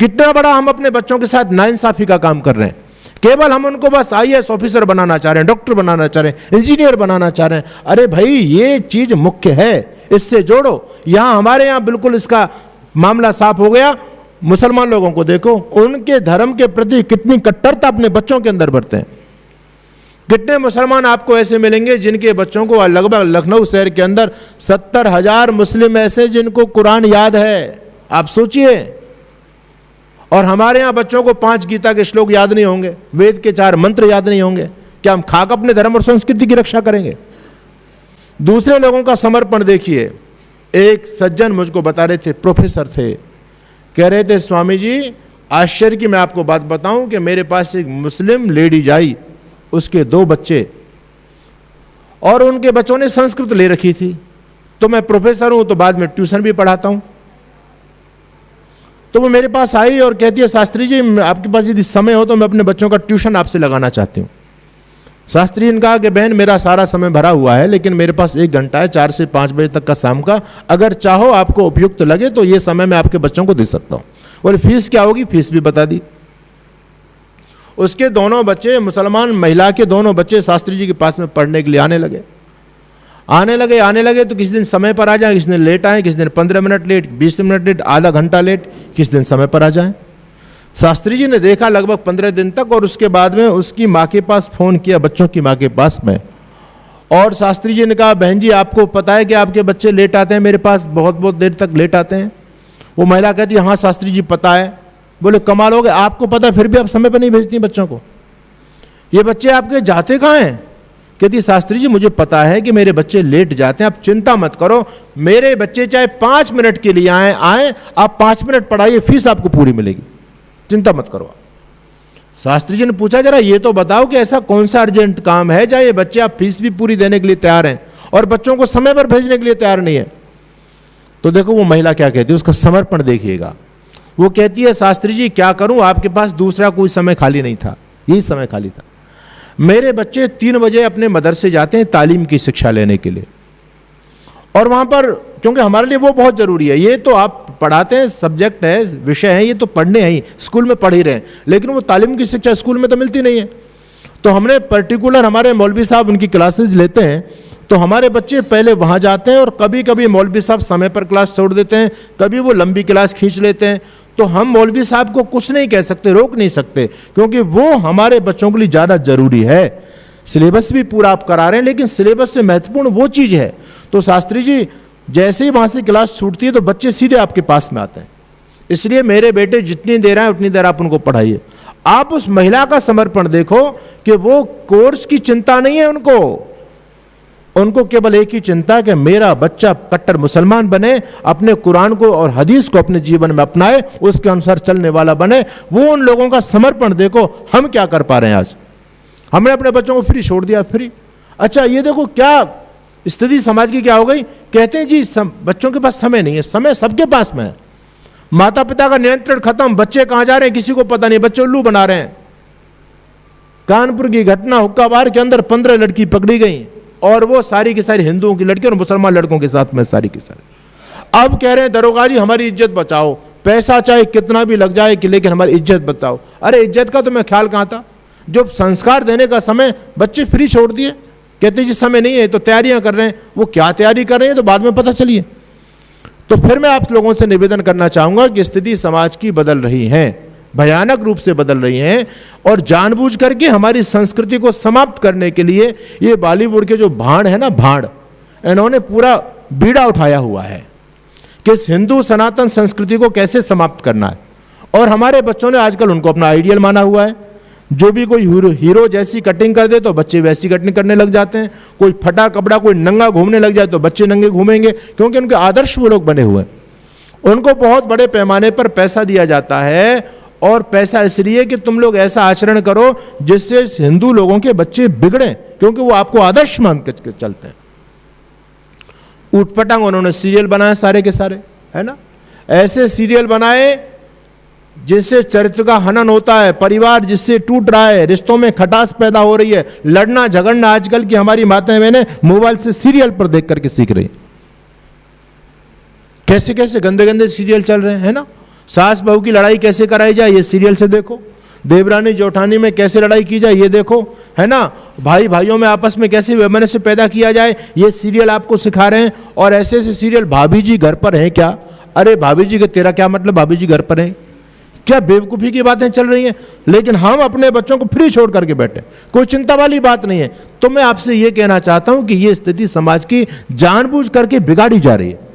कितना बड़ा हम अपने बच्चों के साथ नाइंसाफी का काम कर रहे हैं। केवल हम उनको बस आईएएस ऑफिसर बनाना चाह रहे हैं, डॉक्टर बनाना चाह रहे हैं, इंजीनियर बनाना चाह रहे हैं। अरे भाई, ये चीज मुख्य है, इससे जोड़ो। यहां हमारे यहां बिल्कुल इसका मामला साफ हो गया। मुसलमान लोगों को देखो, उनके धर्म के प्रति कितनी कट्टरता अपने बच्चों के अंदर भरते हैं। कितने मुसलमान आपको ऐसे मिलेंगे जिनके बच्चों को, लगभग लखनऊ शहर के अंदर 70,000 मुस्लिम ऐसे जिनको कुरान याद है, आप सोचिए। और हमारे यहां बच्चों को 5 गीता के श्लोक याद नहीं होंगे, वेद के 4 मंत्र याद नहीं होंगे। क्या हम खाक अपने धर्म और संस्कृति की रक्षा करेंगे? दूसरे लोगों का समर्पण देखिए। एक सज्जन मुझको बता रहे थे, प्रोफेसर थे, कह रहे थे स्वामी जी, आश्चर्य की मैं आपको बात बताऊं कि मेरे पास एक मुस्लिम लेडीज आई, उसके 2 बच्चे, और उनके बच्चों ने संस्कृत ले रखी थी। तो मैं प्रोफेसर हूं, तो बाद में ट्यूशन भी पढ़ाता हूं। तो वो मेरे पास आई और कहती है, शास्त्री जी आपके पास यदि समय हो तो मैं अपने बच्चों का ट्यूशन आपसे लगाना चाहती हूँ। शास्त्री जी ने कहा कि बहन, मेरा सारा समय भरा हुआ है, लेकिन मेरे पास 1 घंटा है, 4 से 5 बजे तक का शाम का। अगर चाहो, आपको उपयुक्त लगे तो ये समय मैं आपके बच्चों को दे सकता हूँ। और फीस क्या होगी, फीस भी बता दी। उसके दोनों बच्चे, मुसलमान महिला के दोनों बच्चे शास्त्री जी के पास में पढ़ने के लिए आने लगे। तो किसी दिन समय पर आ जाए, किसी दिन लेट आए, किसी दिन 15 मिनट लेट, 20 मिनट लेट, आधा घंटा लेट, किसी दिन समय पर आ जाए। शास्त्री जी ने देखा लगभग 15 दिन तक, और उसके बाद में उसकी माँ के पास फोन किया, बच्चों की माँ के पास में। और शास्त्री जी ने कहा, बहन जी आपको पता है कि आपके बच्चे लेट आते हैं मेरे पास, बहुत बहुत देर तक लेट आते हैं। वो महिला कहती है, हाँ शास्त्री जी पता है। बोले कमाल हो गए, आपको पता है फिर भी आप समय पर नहीं भेजती बच्चों को, ये बच्चे आपके जाते कहाँ हैं? कहती शास्त्री जी मुझे पता है कि मेरे बच्चे लेट जाते हैं, आप चिंता मत करो, मेरे बच्चे चाहे 5 मिनट के लिए आए, आप 5 मिनट पढ़ाइए, फीस आपको पूरी मिलेगी, चिंता मत करो। शास्त्री जी ने पूछा, जरा ये तो बताओ कि ऐसा कौन सा अर्जेंट काम है जहां ये बच्चे आप फीस भी पूरी देने के लिए तैयार हैं और बच्चों को समय पर भेजने के लिए तैयार नहीं है? तो देखो वो महिला क्या कहती है, उसका समर्पण देखिएगा। वो कहती है, शास्त्री जी क्या करूं, आपके पास दूसरा कोई समय खाली नहीं था, यही समय खाली था। मेरे बच्चे 3 बजे अपने मदरसे जाते हैं तालीम की शिक्षा लेने के लिए, और वहां पर, क्योंकि हमारे लिए वो बहुत जरूरी है, ये तो आप पढ़ाते हैं, सब्जेक्ट है, विषय है, ये तो पढ़ने हैं ही, स्कूल में पढ़ ही रहे हैं, लेकिन वो तालीम की शिक्षा स्कूल में तो मिलती नहीं है। तो हमने पर्टिकुलर, हमारे मौलवी साहब उनकी क्लासेज लेते हैं, तो हमारे बच्चे पहले वहां जाते हैं, और कभी कभी मौलवी साहब समय पर क्लास छोड़ देते हैं, कभी वो लंबी क्लास खींच लेते हैं। तो हम मौलवी साहब को कुछ नहीं कह सकते, रोक नहीं सकते, क्योंकि वो हमारे बच्चों के लिए ज़्यादा जरूरी है। सिलेबस भी पूरा आप करा रहे हैं, लेकिन सिलेबस से महत्वपूर्ण वो चीज़ है। तो शास्त्री जी जैसे ही वहाँ से क्लास छूटती है तो बच्चे सीधे आपके पास में आते हैं। इसलिए मेरे बेटे जितनी देर आए उतनी देर आप उनको पढ़ाइए। आप उस महिला का समर्पण देखो कि वो कोर्स की चिंता नहीं है उनको केवल एक ही चिंता कि मेरा बच्चा कट्टर मुसलमान बने, अपने कुरान को और हदीस को अपने जीवन में अपनाए, उसके अनुसार चलने वाला बने। वो उन लोगों का समर्पण देखो। हम क्या कर पा रहे हैं आज? हमने अपने बच्चों को फ्री छोड़ दिया, फ्री। अच्छा ये देखो क्या स्थिति समाज की क्या हो गई। कहते हैं जी बच्चों के पास समय नहीं है। समय सबके पास में है, माता पिता का नियंत्रण खत्म, बच्चे कहां जा रहे हैं किसी को पता नहीं, बच्चे उल्लू बना रहे हैं। कानपुर की घटना, हुक्का बार के अंदर 15 लड़की पकड़ी गई, और वो सारी की सारी हिंदुओं की लड़की और मुसलमान लड़कों के साथ में सारी की सारी। अब कह रहे हैं दरोगा जी हमारी इज्जत बचाओ, पैसा चाहे कितना भी लग जाए कि लेकिन हमारी इज्जत बचाओ। अरे इज्जत का तो मैं ख्याल कहां था? जो संस्कार देने का समय बच्चे फ्री छोड़ दिए, कहते जी समय नहीं है, तो तैयारियां कर रहे हैं। वो क्या तैयारी कर रहे हैं तो बाद में पता चलिए। तो फिर मैं आप लोगों से निवेदन करना चाहूंगा कि स्थिति समाज की बदल रही है, भयानक रूप से बदल रही हैं, और जानबूझ करके हमारी संस्कृति को समाप्त करने के लिए ये बॉलीवुड के जो भाड़ है ना, भाड़, इन्होंने पूरा बीड़ा उठाया हुआ है कि इस हिंदू सनातन संस्कृति को कैसे समाप्त करना है। और हमारे बच्चों ने आजकल उनको अपना आइडियल माना हुआ है। जो भी कोई हीरो जैसी कटिंग कर दे तो बच्चे वैसी कटिंग करने लग जाते हैं। कोई फटा कपड़ा, कोई नंगा घूमने लग जाए तो बच्चे नंगे घूमेंगे, क्योंकि उनके आदर्श वो लोग बने हुए हैं। उनको बहुत बड़े पैमाने पर पैसा दिया जाता है, और पैसा इसलिए कि तुम लोग ऐसा आचरण करो जिससे हिंदू लोगों के बच्चे बिगड़े, क्योंकि वो आपको आदर्श मान के चलते हैं। ऊटपटांग उन्होंने सीरियल बनाए सारे के सारे, है ना। ऐसे सीरियल बनाए जिससे चरित्र का हनन होता है, परिवार जिससे टूट रहा है, रिश्तों में खटास पैदा हो रही है, लड़ना झगड़ना आजकल की हमारी माताएं बहनें मोबाइल से सीरियल पर देख करके सीख रही। कैसे कैसे गंदे गंदे सीरियल चल रहे हैं, है ना। सास बहू की लड़ाई कैसे कराई जाए ये सीरियल से देखो, देवरानी जेठानी में कैसे लड़ाई की जाए ये देखो, है ना, भाई भाइयों में आपस में कैसे वैमनस्य पैदा किया जाए ये सीरियल आपको सिखा रहे हैं। और ऐसे ऐसे सीरियल, भाभी जी घर पर हैं क्या, अरे भाभी जी का तेरा क्या मतलब, भाभी जी घर पर हैं क्या, बेवकूफ़ी की बातें चल रही हैं। लेकिन हम अपने बच्चों को फ्री छोड़ करके बैठे, कोई चिंता वाली बात नहीं है। तो मैं आपसे ये कहना चाहता हूं कि ये स्थिति समाज की जानबूझ करके बिगाड़ी जा रही है।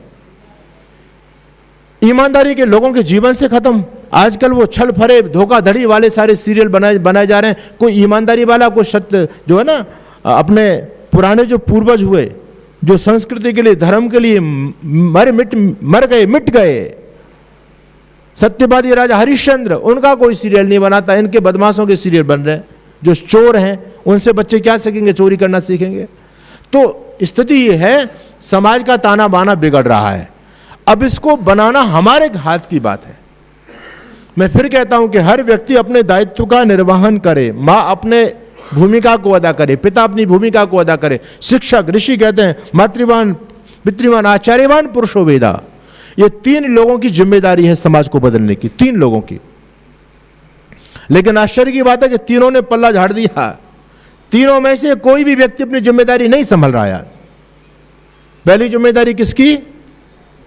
ईमानदारी के लोगों के जीवन से खत्म, आजकल वो छल फरे धोखाधड़ी वाले सारे सीरियल बनाए जा रहे हैं। कोई ईमानदारी वाला, कोई सत्य जो है ना, अपने पुराने जो पूर्वज हुए जो संस्कृति के लिए धर्म के लिए मिट गए, सत्यवादी राजा हरिश्चंद्र, उनका कोई सीरियल नहीं बनाता। इनके बदमाशों के सीरियल बन रहे हैं। जो चोर हैं उनसे बच्चे क्या सीखेंगे, चोरी करना सीखेंगे। तो स्थिति ये है, समाज का ताना बाना बिगड़ रहा है। अब इसको बनाना हमारे हाथ की बात है। मैं फिर कहता हूं कि हर व्यक्ति अपने दायित्व का निर्वहन करे, मां अपने भूमिका को अदा करे, पिता अपनी भूमिका को अदा करे, शिक्षक, ऋषि कहते हैं मातृवान पितृवान आचार्यवान पुरुषो वेदा, ये 3 लोगों की जिम्मेदारी है समाज को बदलने की, 3 लोगों की। लेकिन आश्चर्य की बात है कि तीनों ने पल्ला झाड़ दिया। तीनों में से कोई भी व्यक्ति अपनी जिम्मेदारी नहीं संभाल रहा है। पहली जिम्मेदारी किसकी,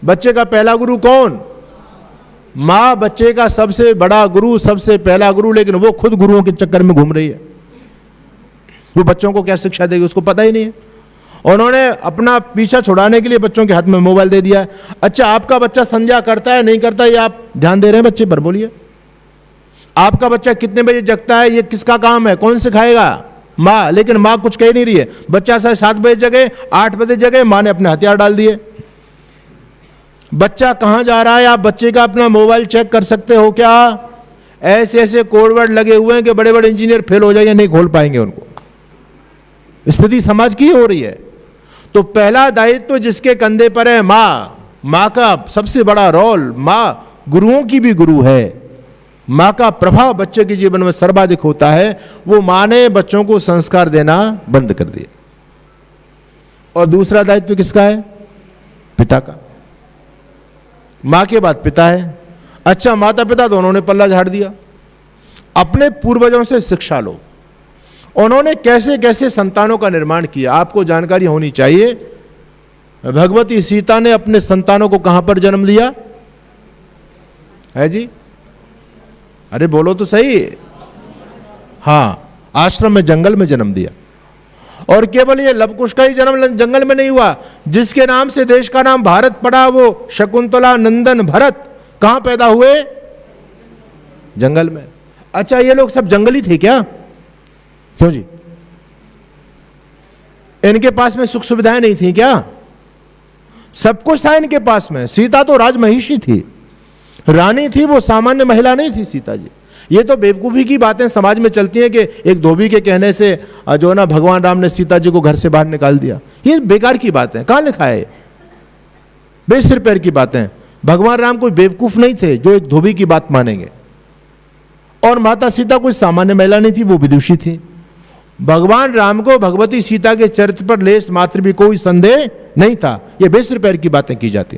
बच्चे का पहला गुरु कौन, मां बच्चे का सबसे बड़ा गुरु, सबसे पहला गुरु, लेकिन वो खुद गुरुओं के चक्कर में घूम रही है। वो बच्चों को क्या शिक्षा देगी उसको पता ही नहीं है। उन्होंने अपना पीछा छुड़ाने के लिए बच्चों के हाथ में मोबाइल दे दिया है। अच्छा, आपका बच्चा संध्या करता है नहीं करता ये आप ध्यान दे रहे हैं बच्चे पर, बोलिए। आपका बच्चा कितने बजे जगता है ये किसका काम है, कौन सिखाएगा, माँ। लेकिन माँ कुछ कह नहीं रही है। बच्चा शायद 7 बजे जगे, 8 बजे जगे, माँ ने अपने हथियार डाल दिए। बच्चा कहां जा रहा है, आप बच्चे का अपना मोबाइल चेक कर सकते हो क्या? ऐसे ऐसे कोड वर्ड लगे हुए हैं कि बड़े बड़े इंजीनियर फेल हो जाएंगे, नहीं खोल पाएंगे उनको। स्थिति समाज की हो रही है। तो पहला दायित्व तो जिसके कंधे पर है, माँ का सबसे बड़ा रोल, माँ गुरुओं की भी गुरु है। माँ का प्रभाव बच्चे के जीवन में सर्वाधिक होता है। वो माँ ने बच्चों को संस्कार देना बंद कर दिया। और दूसरा दायित्व किसका है? पिता का। माँ के बाद पिता है। अच्छा, माता पिता दोनों ने पल्ला झाड़ दिया। अपने पूर्वजों से शिक्षा लो, उन्होंने कैसे कैसे संतानों का निर्माण किया, आपको जानकारी होनी चाहिए। भगवती सीता ने अपने संतानों को कहां पर जन्म दिया है जी? अरे बोलो तो सही। हां, आश्रम में, जंगल में जन्म दिया। और केवल ये लवकुश का ही जन्म जंगल में नहीं हुआ, जिसके नाम से देश का नाम भारत पड़ा, वो शकुंतला नंदन भरत कहां पैदा हुए? जंगल में। अच्छा, ये लोग सब जंगली थे क्या? क्यों जी? इनके पास में सुख सुविधाएं नहीं थी क्या? सब कुछ था इनके पास में। सीता तो राजमहिषी थी, रानी थी, वो सामान्य महिला नहीं थी सीता जी। ये तो बेवकूफी की बातें समाज में चलती हैं कि एक धोबी के कहने से जो ना भगवान राम ने सीता जी को घर से बाहर निकाल दिया। ये बेकार की बातें, कहां लिखा है? बेसिर पैर की बातें। भगवान राम कोई बेवकूफ नहीं थे जो एक धोबी की बात मानेंगे। और माता सीता कोई सामान्य महिला नहीं थी, वो विदुषी थी। भगवान राम को भगवती सीता के चरित्र पर लेस मात्र भी कोई संदेह नहीं था। ये बेसिर पैर की बातें की जाती।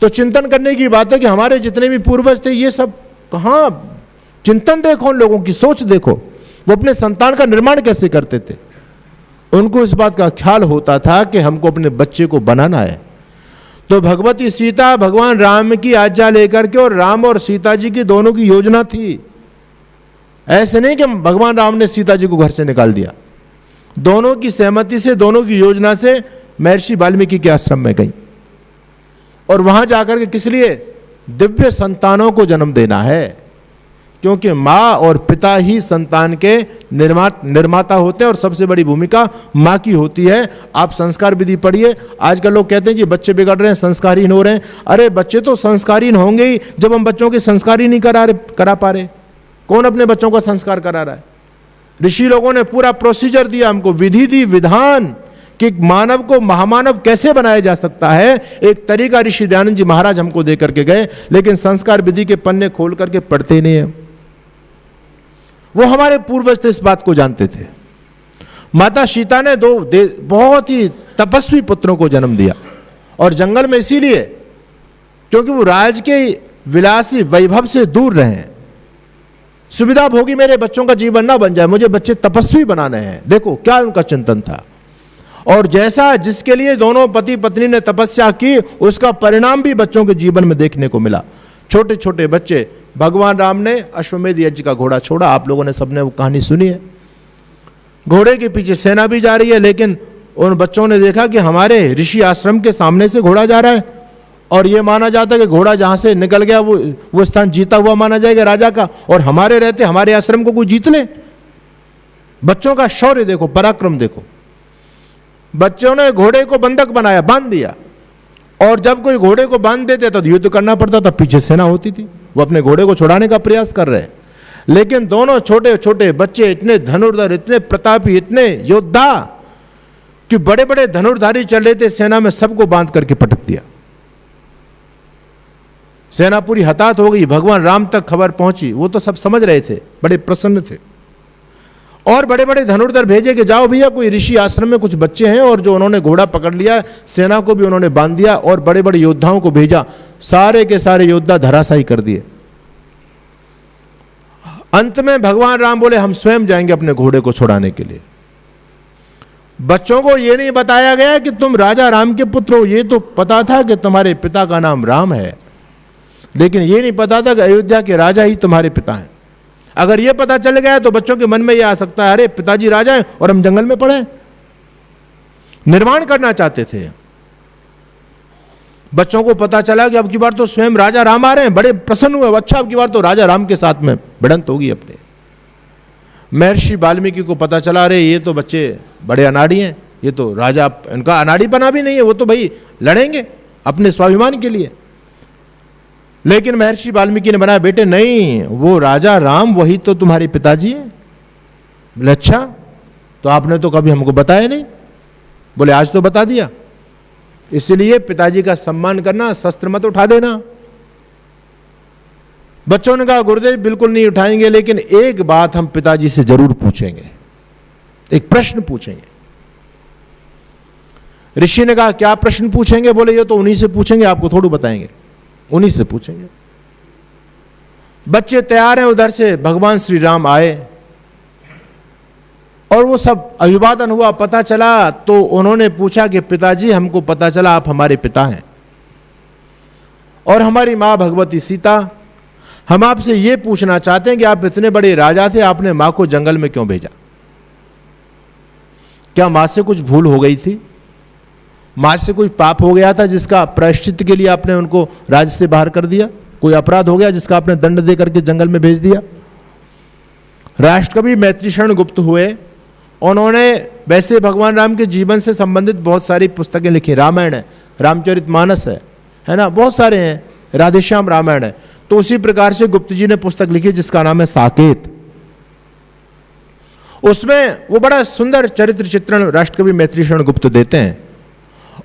तो चिंतन करने की बात है कि हमारे जितने भी पूर्वज थे, ये सब कहां? चिंतन देखो, उन लोगों की सोच देखो, वो अपने संतान का निर्माण कैसे करते थे। उनको इस बात का ख्याल होता था कि हमको अपने बच्चे को बनाना है। तो भगवती सीता भगवान राम की आज्ञा लेकर के, और राम और सीता जी की दोनों की योजना थी। ऐसे नहीं कि भगवान राम ने सीता जी को घर से निकाल दिया। दोनों की सहमति से, दोनों की योजना से महर्षि वाल्मीकि के आश्रम में गई, और वहां जाकर के किस लिए? दिव्य संतानों को जन्म देना है। क्योंकि माँ और पिता ही संतान के निर्माता होते हैं, और सबसे बड़ी भूमिका माँ की होती है। आप संस्कार विधि पढ़िए। आजकल लोग कहते हैं कि बच्चे बिगड़ रहे हैं, संस्कारहीन हो रहे हैं। अरे बच्चे तो संस्कारहीन होंगे ही जब हम बच्चों के संस्कार ही नहीं करा पा रहे। कौन अपने बच्चों का संस्कार करा रहा है? ऋषि लोगों ने पूरा प्रोसीजर दिया हमको, विधि दी, विधान, कि मानव को महामानव कैसे बनाया जा सकता है। एक तरीका ऋषि दयानंद जी महाराज हमको दे करके गए, लेकिन संस्कार विधि के पन्ने खोल करके पढ़ते ही नहीं है। वो हमारे पूर्वज इस बात को जानते थे। माता सीता ने बहुत ही तपस्वी पुत्रों को जन्म दिया, और जंगल में इसीलिए क्योंकि वो राज के विलासी वैभव से दूर रहें। सुविधा भोगी मेरे बच्चों का जीवन ना बन जाए, मुझे बच्चे तपस्वी बनाने हैं। देखो क्या उनका चिंतन था, और जैसा जिसके लिए दोनों पति पत्नी ने तपस्या की, उसका परिणाम भी बच्चों के जीवन में देखने को मिला। छोटे छोटे बच्चे, भगवान राम ने अश्वमेध यज्ञ का घोड़ा छोड़ा, आप लोगों ने सबने वो कहानी सुनी है। घोड़े के पीछे सेना भी जा रही है, लेकिन उन बच्चों ने देखा कि हमारे ऋषि आश्रम के सामने से घोड़ा जा रहा है, और ये माना जाता है कि घोड़ा जहां से निकल गया वो स्थान जीता हुआ माना जाएगा राजा का, और हमारे रहते हमारे आश्रम को कोई जीत ले। बच्चों का शौर्य देखो, पराक्रम देखो। बच्चों ने घोड़े को बंधक बनाया, बांध दिया, और जब कोई घोड़े को बांध देते तो युद्ध करना पड़ता था, पीछे सेना होती थी, वो अपने घोड़े को छुड़ाने का प्रयास कर रहे हैं। लेकिन दोनों छोटे छोटे बच्चे इतने धनुर्धर, इतने प्रतापी, इतने योद्धा कि बड़े बड़े धनुर्धारी चल रहे थे, सेना में सबको बांध करके पटक दिया। सेना पूरी हताहत हो गई। भगवान राम तक खबर पहुंची, वो तो सब समझ रहे थे, बड़े प्रसन्न थे, और बड़े बड़े धनुर्धर भेजे कि जाओ भैया, कोई ऋषि आश्रम में कुछ बच्चे हैं, और जो उन्होंने घोड़ा पकड़ लिया, सेना को भी उन्होंने बांध दिया, और बड़े बड़े योद्धाओं को भेजा, सारे के सारे योद्धा धराशायी कर दिए। अंत में भगवान राम बोले हम स्वयं जाएंगे अपने घोड़े को छुड़ाने के लिए। बच्चों को यह नहीं बताया गया कि तुम राजा राम के पुत्र हो, ये तो पता था कि तुम्हारे पिता का नाम राम है, लेकिन यह नहीं पता था कि अयोध्या के राजा ही तुम्हारे पिता हैं। अगर यह पता चल गया तो बच्चों के मन में यह आ सकता है, अरे पिताजी राजा हैं और हम जंगल में पड़े हैं। निर्माण करना चाहते थे। बच्चों को पता चला कि अब की बार तो स्वयं राजा राम आ रहे हैं, बड़े प्रसन्न हुए, अच्छा अब की बार तो राजा राम के साथ में भिड़ंत होगी अपने। महर्षि वाल्मीकि को पता चला, अरे ये तो बच्चे बड़े अनाड़ी हैं, ये तो राजा, इनका अनाड़ीपना भी नहीं है, वो तो भाई लड़ेंगे अपने स्वाभिमान के लिए। लेकिन महर्षि वाल्मीकि ने बनाया, बेटे नहीं, वो राजा राम वही तो तुम्हारे पिताजी हैं। बोले अच्छा, तो आपने तो कभी हमको बताया नहीं। बोले आज तो बता दिया। इसलिए पिताजी का सम्मान करना, शस्त्र मत उठा देना। बच्चों ने कहा गुरुदेव बिल्कुल नहीं उठाएंगे, लेकिन एक बात हम पिताजी से जरूर पूछेंगे, एक प्रश्न पूछेंगे। ऋषि ने कहा क्या प्रश्न पूछेंगे? बोले ये तो उन्हीं से पूछेंगे, आपको थोड़ा बताएंगे, उन्हीं से पूछेंगे। बच्चे तैयार हैं, उधर से भगवान श्री राम आए और वो सब अभिवादन हुआ। पता चला तो उन्होंने पूछा कि पिताजी हमको पता चला आप हमारे पिता हैं और हमारी मां भगवती सीता, हम आपसे ये पूछना चाहते हैं कि आप इतने बड़े राजा थे, आपने मां को जंगल में क्यों भेजा? क्या मां से कुछ भूल हो गई थी? मां से कोई पाप हो गया था जिसका प्रायश्चित के लिए आपने उनको राज्य से बाहर कर दिया? कोई अपराध हो गया जिसका आपने दंड दे करके जंगल में भेज दिया? राष्ट्रकवि मैत्रीशरण गुप्त हुए, उन्होंने वैसे भगवान राम के जीवन से संबंधित बहुत सारी पुस्तकें लिखी। रामायण है, रामचरितमानस है ना, बहुत सारे हैं, राधेश्याम रामायण है। तो उसी प्रकार से गुप्त जी ने पुस्तक लिखी जिसका नाम है साकेत। उसमें वो बड़ा सुंदर चरित्र चित्रण राष्ट्रकवि मैत्रीशरण गुप्त देते हैं।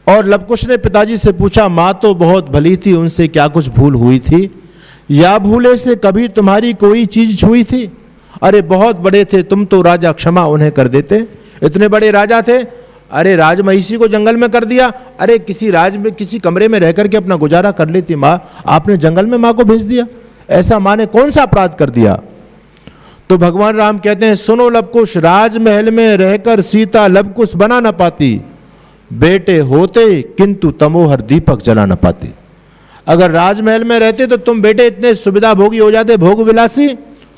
और लवकुश ने पिताजी से पूछा, मां तो बहुत भली थी, उनसे क्या कुछ भूल हुई थी? या भूले से कभी तुम्हारी कोई चीज छुई थी? अरे बहुत बड़े थे तुम तो राजा, क्षमा उन्हें कर देते। इतने बड़े राजा थे, अरे राजमहिषी को जंगल में कर दिया। अरे किसी राज में किसी कमरे में रह करके अपना गुजारा कर लेती मां, आपने जंगल में मां को भेज दिया। ऐसा मां ने कौन सा अपराध कर दिया? तो भगवान राम कहते हैं, सुनो लवकुश, राजमहल में रहकर सीता लवकुश बना न पाती, बेटे होते किंतु तमोहर दीपक जला न पाती। अगर राजमहल में रहते तो तुम बेटे इतने सुविधा भोगी हो जाते, भोग विलासी।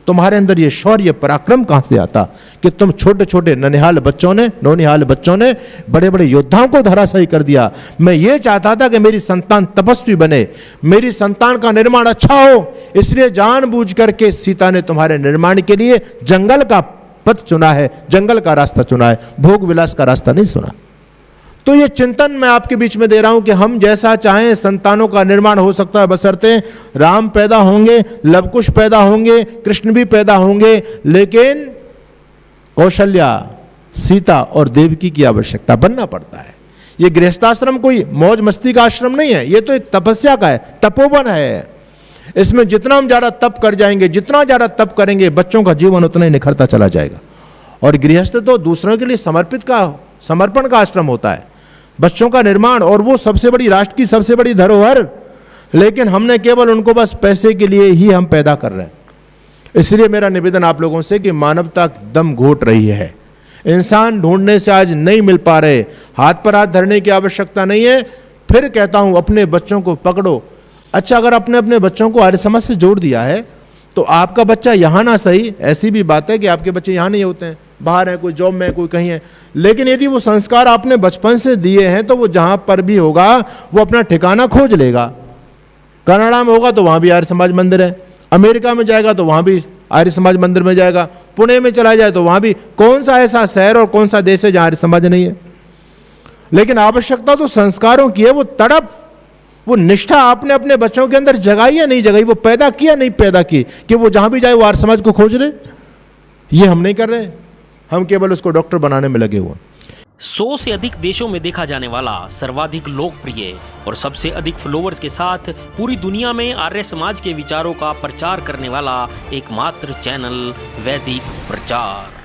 तुम्हारे अंदर ये शौर्य पराक्रम कहां से आता कि तुम छोटे छोटे नौनिहाल बच्चों ने बड़े बड़े योद्धाओं को धराशायी कर दिया। मैं ये चाहता था कि मेरी संतान तपस्वी बने, मेरी संतान का निर्माण अच्छा हो, इसलिए जानबूझ करके सीता ने तुम्हारे निर्माण के लिए जंगल का पथ चुना है, जंगल का रास्ता चुना है, भोग विलास का रास्ता नहीं सुना। तो ये चिंतन मैं आपके बीच में दे रहा हूं कि हम जैसा चाहें संतानों का निर्माण हो सकता है, बशर्ते राम पैदा होंगे, लवकुश पैदा होंगे, कृष्ण भी पैदा होंगे, लेकिन कौशल्या, सीता और देवकी की आवश्यकता बनना पड़ता है। ये गृहस्थाश्रम कोई मौज मस्ती का आश्रम नहीं है, ये तो एक तपस्या का है, तपोवन है। इसमें जितना हम ज्यादा तप कर जाएंगे, जितना ज्यादा तप करेंगे, बच्चों का जीवन उतना ही निखरता चला जाएगा। और गृहस्थ तो दूसरों के लिए समर्पण का आश्रम होता है। बच्चों का निर्माण, और वो सबसे बड़ी राष्ट्र की सबसे बड़ी धरोहर लेकिन हमने केवल उनको बस पैसे के लिए ही हम पैदा कर रहे हैं। इसलिए मेरा निवेदन आप लोगों से कि मानवता दम घोट रही है, इंसान ढूंढने से आज नहीं मिल पा रहे, हाथ पर हाथ धरने की आवश्यकता नहीं है। फिर कहता हूं अपने बच्चों को पकड़ो। अच्छा, अगर अपने अपने बच्चों को आर्य समाज से जोड़ दिया है तो आपका बच्चा यहां ना सही, ऐसी भी बात है कि आपके बच्चे यहां नहीं होते हैं, बाहर है, कोई जॉब में, कोई कहीं है, लेकिन यदि वो संस्कार आपने बचपन से दिए हैं तो वो जहां पर भी होगा वो अपना ठिकाना खोज लेगा। कनाडा में होगा तो वहां भी आर्य समाज मंदिर है, अमेरिका में जाएगा तो वहां भी आर्य समाज मंदिर में जाएगा, पुणे में चला जाए तो वहां भी। कौन सा ऐसा शहर और कौन सा देश है जहां आर्य समाज नहीं है? लेकिन आवश्यकता तो संस्कारों की है। वो तड़प, वो निष्ठा आपने अपने बच्चों के अंदर जगाई या नहीं जगाई, वो पैदा किया नहीं पैदा की, कि वो जहां भी जाए वो आर्य समाज को खोज ले। ये हम नहीं कर रहे, हम केवल उसको डॉक्टर बनाने में लगे हुए। 100 से अधिक देशों में देखा जाने वाला, सर्वाधिक लोकप्रिय और सबसे अधिक फॉलोअर्स के साथ पूरी दुनिया में आर्य समाज के विचारों का प्रचार करने वाला एकमात्र चैनल वैदिक प्रचार।